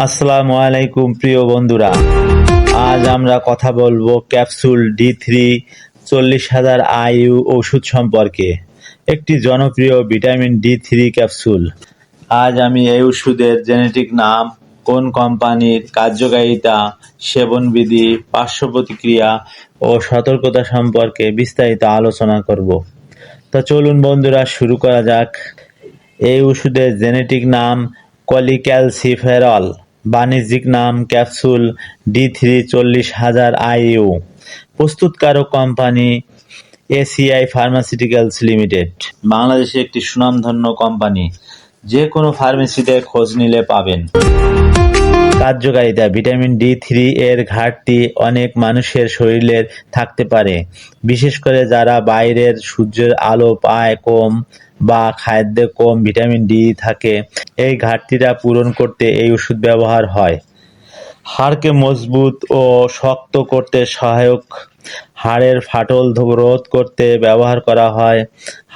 আসসালামু আলাইকুম প্রিয় বন্ধুরা, আজ আমরা কথা বলবো ক্যাপসুল D3 40,000 IU ওষুধ সম্পর্কে। একটি জনপ্রিয় ভিটামিন D3 ক্যাপসুল। আজ আমি এই ওষুধের জেনেটিক নাম, কোন কোম্পানির, কার্যকারিতা, সেবনবিধি, পার্শ্ব প্রতিক্রিয়া ও সতর্কতা সম্পর্কে বিস্তারিত আলোচনা করব। তো চলুন বন্ধুরা, শুরু করা যাক। এই ওষুধের জেনেটিক নাম কলিক্যালসিফেরল, বাণিজ্যিক নাম ক্যাপসুল D3 40,000 IU। প্রস্তুতকারক কোম্পানি ACI ফার্মাসিউটিক্যালস লিমিটেড। বাংলাদেশে একটি সুনামধন্য কোম্পানি, যে কোনো ফার্মেসিতে খোঁজ নিলে পাবেন। কার্যকারিতা: ভিটামিন D3 এর ঘাটতি অনেক মানুষের শরীরে থাকতে পারে, বিশেষ করে যারা বাইরের সূর্যের আলো পায় কম বা খাদ্যে কম ভিটামিন D থাকে। এই ঘাটতিটা পূরণ করতে এই ওষুধ ব্যবহার হয়। হাড়কে মজবুত ও শক্ত করতে সহায়ক, হাড়ের ফাটল রোধ করতে ব্যবহার করা হয়,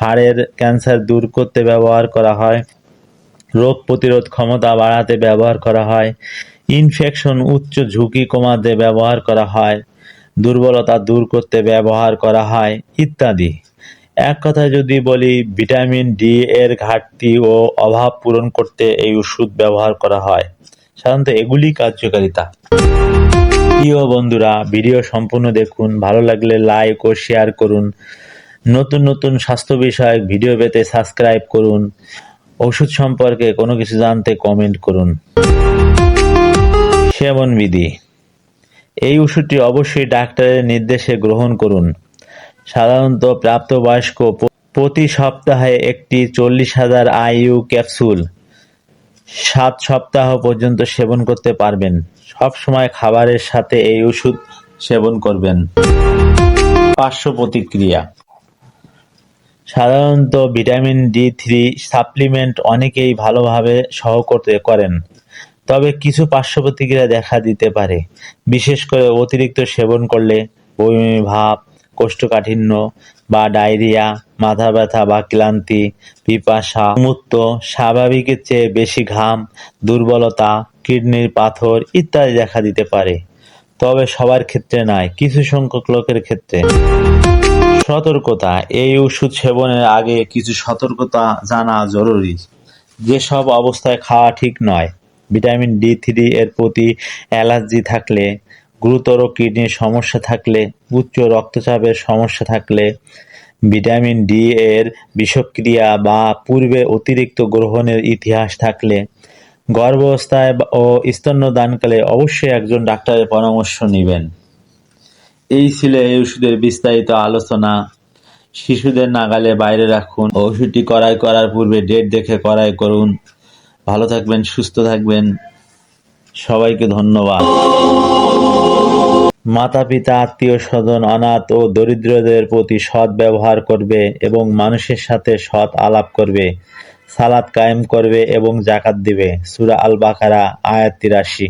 হাড়ের ক্যান্সার দূর করতে ব্যবহার করা হয়, রোগ প্রতিরোধ ক্ষমতা বাড়াতে ব্যবহার করা হয়, ইনফেকশন উচ্চ ঝুঁকি কমাতে ব্যবহার করা হয়, দুর্বলতা দূর করতে ব্যবহার করা হয় ইত্যাদি। এক কথায় যদি বলি, ভিটামিন D এর ঘাটতি ও অভাব পূরণ করতে এই ওষুধ ব্যবহার করা হয়। সাধারণত এগুলি কার্যকারিতা। প্রিয় বন্ধুরা, ভিডিও সম্পূর্ণ দেখুন, ভালো লাগলে লাইক ও শেয়ার করুন। নতুন নতুন স্বাস্থ্য বিষয়ক ভিডিও পেতে সাবস্ক্রাইব করুন। ওষুধ সম্পর্কে কোনো কিছু জানতে কমেন্ট করুন। সেবনবিধি: এই ওষুধটি অবশ্যই ডাক্তারের নির্দেশে গ্রহণ করুন। সাধারণত প্রাপ্তবয়স্ক প্রতি সপ্তাহে একটি 40,000 IU ক্যাপসুল 7 সপ্তাহ পর্যন্ত সেবন করতে পারবেন। সব সময় খাবারের সাথে এই ওষুধ সেবন করবেন। পার্শ্ব প্রতিক্রিয়া: সাধারণত ভিটামিন D3 সাপ্লিমেন্ট অনেকেই ভালোভাবে সহ্য করেন, তবে কিছু পার্শ্ব প্রতিক্রিয়া দেখা দিতে পারে। বিশেষ করে অতিরিক্ত সেবন করলে বমি ভাব, কোষ্ঠকাঠিন্য বা ডায়রিয়া, মাথা ব্যথা বা ক্লান্তি, পিপাসা, মূত্র স্বাভাবিকের চেয়ে বেশি ঘাম, দুর্বলতা, কিডনির পাথর ইত্যাদি দেখা দিতে পারে। তবে সবার ক্ষেত্রে নয়, কিছু সংখ্যক লোকের ক্ষেত্রে। সতর্কতা: এই ওষুধ সেবনের আগে কিছু সতর্কতা জানা জরুরি। যেসব অবস্থায় খাওয়া ঠিক নয়: ভিটামিন D3 এর প্রতি অ্যালার্জি থাকলে, গুরুতর কিডনির সমস্যা থাকলে, উচ্চ রক্তচাপের সমস্যা থাকলে, ভিটামিন D এর বিষক্রিয়া বা পূর্বে অতিরিক্ত গ্রহণের ইতিহাস থাকলে, গর্ভাবস্থায় ও স্তন্যদানকালে অবশ্যই একজন ডাক্তারের পরামর্শ নেবেন। এই ছিল এই ওষুধের বিস্তারিত আলোচনা। শিশুদের নাগালে বাইরে রাখুন। ওষুধটি ক্রয় করার পূর্বে ডেট দেখে ক্রয় করুন। ভালো থাকবেন, সুস্থ থাকবেন। সবাইকে ধন্যবাদ। মাতা পিতা, আত্মীয় স্বজন, অনাথ ও দরিদ্রদের প্রতি সৎ ব্যবহার করবে এবং মানুষের সাথে সৎ আলাপ করবে, সালাত কায়েম করবে এবং যাকাত দিবে। সূরা আল বাকারা আয়াত 83।